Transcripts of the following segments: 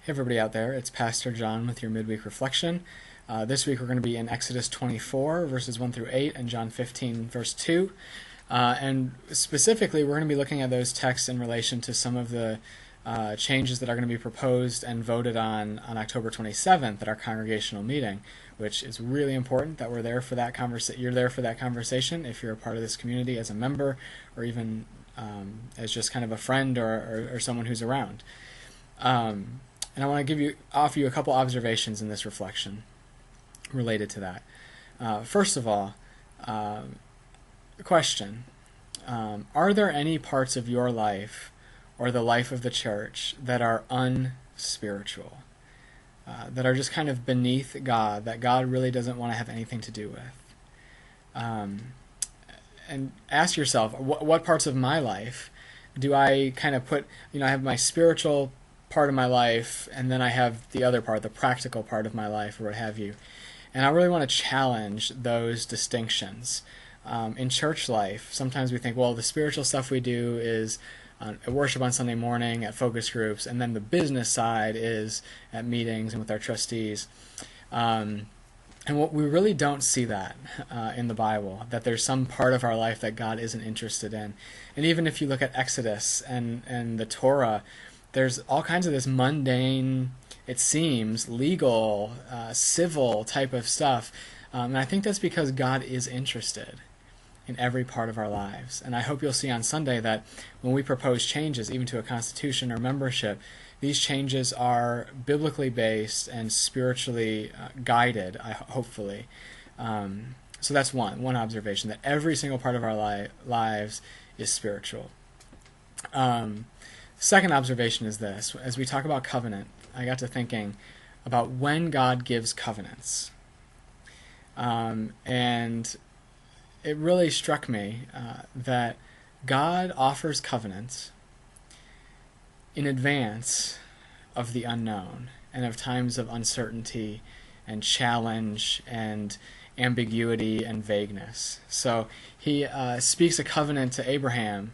Hey everybody out there, it's Pastor John with your Midweek Reflection. This week we're going to be in Exodus 24, verses 1 through 8, and John 15, verse 2. And specifically, we're going to be looking at those texts in relation to some of the changes that are going to be proposed and voted on October 27th at our Congregational Meeting, which is really important that we're there for that you're there for that conversation if you're a part of this community as a member or even as just kind of a friend or someone who's around. And I want to offer you a couple observations in this reflection related to that. First of all, question. Are there any parts of your life or the life of the church that are unspiritual, that are just kind of beneath God, that God really doesn't want to have anything to do with? And ask yourself, what parts of my life do I kind of put, I have my spiritual part of my life, and then I have the other part, the practical part of my life, or what have you. And I really want to challenge those distinctions. In church life, sometimes we think, well, the spiritual stuff we do is at worship on Sunday morning, at focus groups, and then the business side is at meetings and with our trustees. And what we really don't see that in the Bible, that there's some part of our life that God isn't interested in. And even if you look at Exodus and the Torah, there's all kinds of this mundane, it seems, legal, civil type of stuff. And I think that's because God is interested in every part of our lives. And I hope you'll see on Sunday that when we propose changes, even to a constitution or membership, these changes are biblically based and spiritually guided, hopefully. So that's one observation, that every single part of our lives is spiritual. Second observation is this. As we talk about covenant, I got to thinking about when God gives covenants. And it really struck me that God offers covenants in advance of the unknown and of times of uncertainty and challenge and ambiguity and vagueness. So he speaks a covenant to Abraham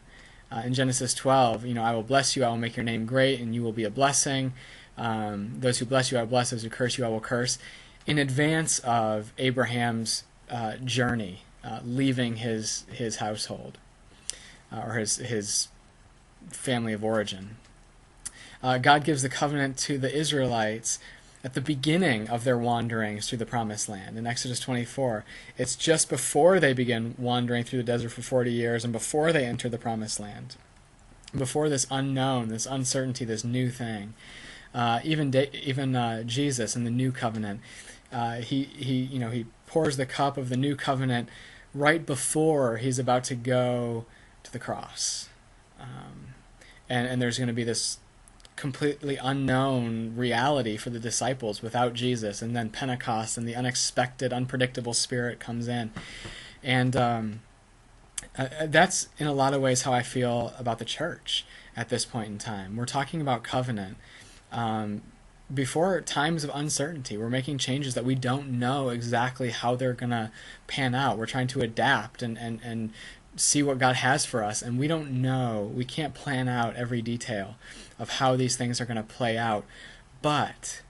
in Genesis 12, I will bless you, I will make your name great, and you will be a blessing. Those who bless you, I will bless. Those who curse you, I will curse. In advance of Abraham's journey, leaving his household, or his family of origin. God gives the covenant to the Israelites at the beginning of their wanderings through the Promised Land. In Exodus 24, it's just before they begin wandering through the desert for 40 years and before they enter the Promised Land, before this unknown, this uncertainty, this new thing. Even Jesus in the New Covenant, he pours the cup of the New Covenant right before he's about to go to the cross. And there's going to be this completely unknown reality for the disciples without Jesus, and then Pentecost and the unexpected, unpredictable Spirit comes in. And that's in a lot of ways how I feel about the church at this point in time. We're talking about covenant before times of uncertainty. We're making changes that we don't know exactly how they're going to pan out. We're trying to adapt and see what God has for us, and we don't know, we can't plan out every detail of how these things are going to play out, but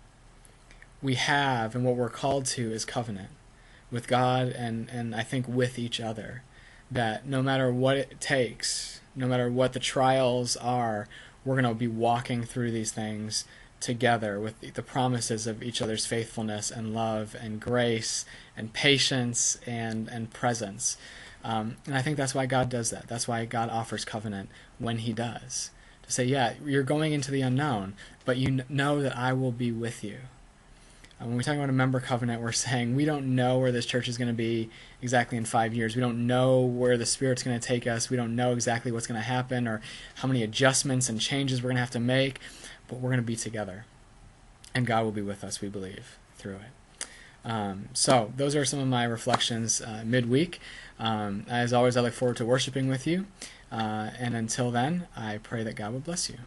we have, and what we're called to is covenant with God and I think with each other, that no matter what it takes, no matter what the trials are, we're going to be walking through these things together with the promises of each other's faithfulness and love and grace and patience and presence. And I think that's why God does that. That's why God offers covenant when he does. To say, yeah, you're going into the unknown, but you know that I will be with you. When we talk about a member covenant, we're saying we don't know where this church is going to be exactly in 5 years. We don't know where the Spirit's going to take us. We don't know exactly what's going to happen or how many adjustments and changes we're going to have to make, but we're going to be together. And God will be with us, we believe, through it. So those are some of my reflections midweek. As always, I look forward to worshiping with you. And until then, I pray that God will bless you.